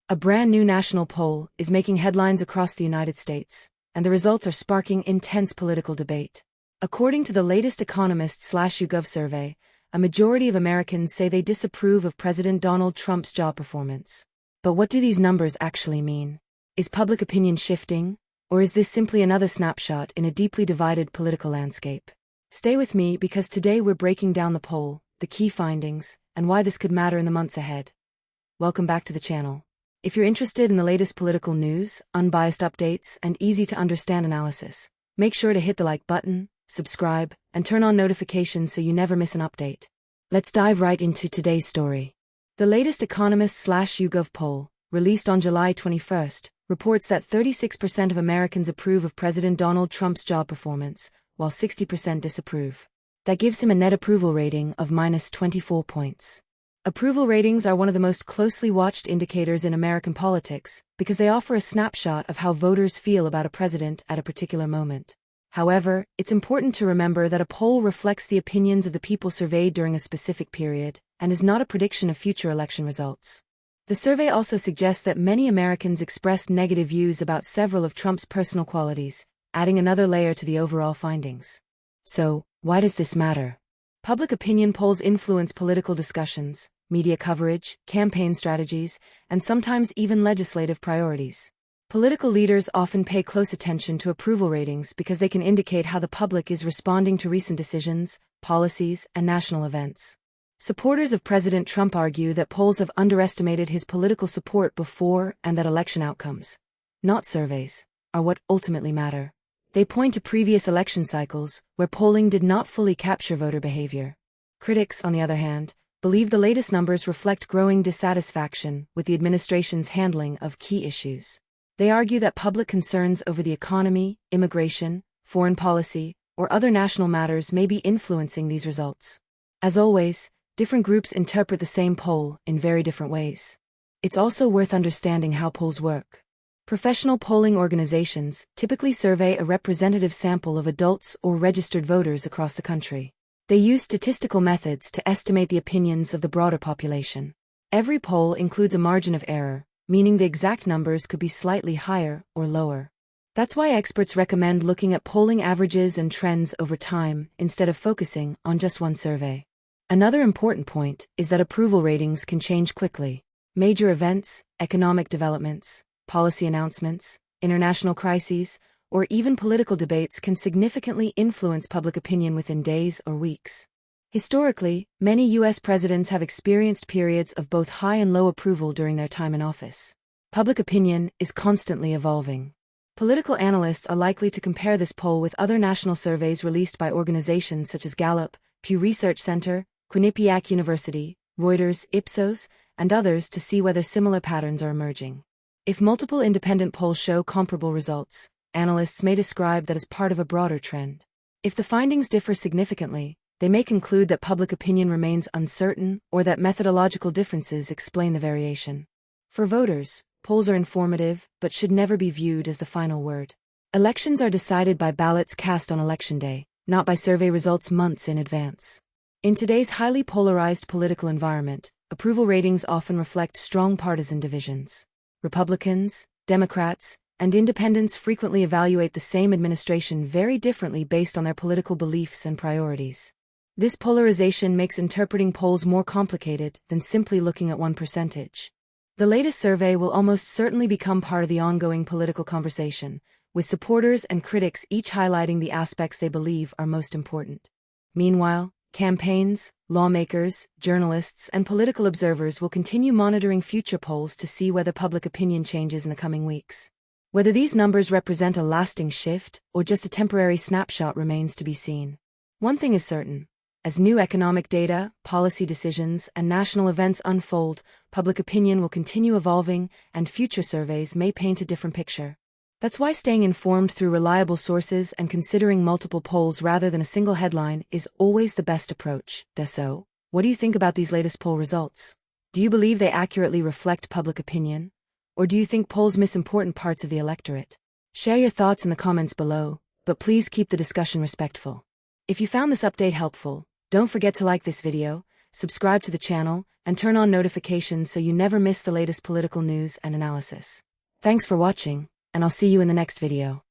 A brand new national poll is making headlines across the United States, and the results are sparking intense political debate. According to the latest Economist/YouGov survey, a majority of Americans say they disapprove of President Donald Trump's job performance. But what do these numbers actually mean? Is public opinion shifting, or is this simply another snapshot in a deeply divided political landscape? Stay with me because today we're breaking down the poll, the key findings, and why this could matter in the months ahead. Welcome back to the channel. If you're interested in the latest political news, unbiased updates, and easy-to-understand analysis, make sure to hit the like button, subscribe, and turn on notifications so you never miss an update. Let's dive right into today's story. The latest Economist/YouGov poll, released on July 21st, reports that 36% of Americans approve of President Donald Trump's job performance, while 60% disapprove. That gives him a net approval rating of -24 points. Approval ratings are one of the most closely watched indicators in American politics because they offer a snapshot of how voters feel about a president at a particular moment. However, it's important to remember that a poll reflects the opinions of the people surveyed during a specific period and is not a prediction of future election results. The survey also suggests that many Americans expressed negative views about several of Trump's personal qualities, adding another layer to the overall findings. So, why does this matter? Public opinion polls influence political discussions, media coverage, campaign strategies, and sometimes even legislative priorities. Political leaders often pay close attention to approval ratings because they can indicate how the public is responding to recent decisions, policies, and national events. Supporters of President Trump argue that polls have underestimated his political support before and that election outcomes, not surveys, are what ultimately matter. They point to previous election cycles where polling did not fully capture voter behavior. Critics, on the other hand, believe the latest numbers reflect growing dissatisfaction with the administration's handling of key issues. They argue that public concerns over the economy, immigration, foreign policy, or other national matters may be influencing these results. As always, different groups interpret the same poll in very different ways. It's also worth understanding how polls work. Professional polling organizations typically survey a representative sample of adults or registered voters across the country. They use statistical methods to estimate the opinions of the broader population. Every poll includes a margin of error, meaning the exact numbers could be slightly higher or lower. That's why experts recommend looking at polling averages and trends over time instead of focusing on just one survey. Another important point is that approval ratings can change quickly. Major events, economic developments, policy announcements, international crises, or even political debates can significantly influence public opinion within days or weeks. Historically, many U.S. presidents have experienced periods of both high and low approval during their time in office. Public opinion is constantly evolving. Political analysts are likely to compare this poll with other national surveys released by organizations such as Gallup, Pew Research Center, Quinnipiac University, Reuters, Ipsos, and others to see whether similar patterns are emerging. If multiple independent polls show comparable results, analysts may describe that as part of a broader trend. If the findings differ significantly, they may conclude that public opinion remains uncertain or that methodological differences explain the variation. For voters, polls are informative but should never be viewed as the final word. Elections are decided by ballots cast on Election Day, not by survey results months in advance. In today's highly polarized political environment, approval ratings often reflect strong partisan divisions. Republicans, Democrats, and independents frequently evaluate the same administration very differently based on their political beliefs and priorities. This polarization makes interpreting polls more complicated than simply looking at one percentage. The latest survey will almost certainly become part of the ongoing political conversation, with supporters and critics each highlighting the aspects they believe are most important. Meanwhile, campaigns, lawmakers, journalists, and political observers will continue monitoring future polls to see whether public opinion changes in the coming weeks. Whether these numbers represent a lasting shift or just a temporary snapshot remains to be seen. One thing is certain. As new economic data, policy decisions, and national events unfold, public opinion will continue evolving, and future surveys may paint a different picture. That's why staying informed through reliable sources and considering multiple polls rather than a single headline is always the best approach. So, what do you think about these latest poll results? Do you believe they accurately reflect public opinion? Or do you think polls miss important parts of the electorate? Share your thoughts in the comments below, but please keep the discussion respectful. If you found this update helpful, don't forget to like this video, subscribe to the channel, and turn on notifications so you never miss the latest political news and analysis. Thanks for watching, and I'll see you in the next video.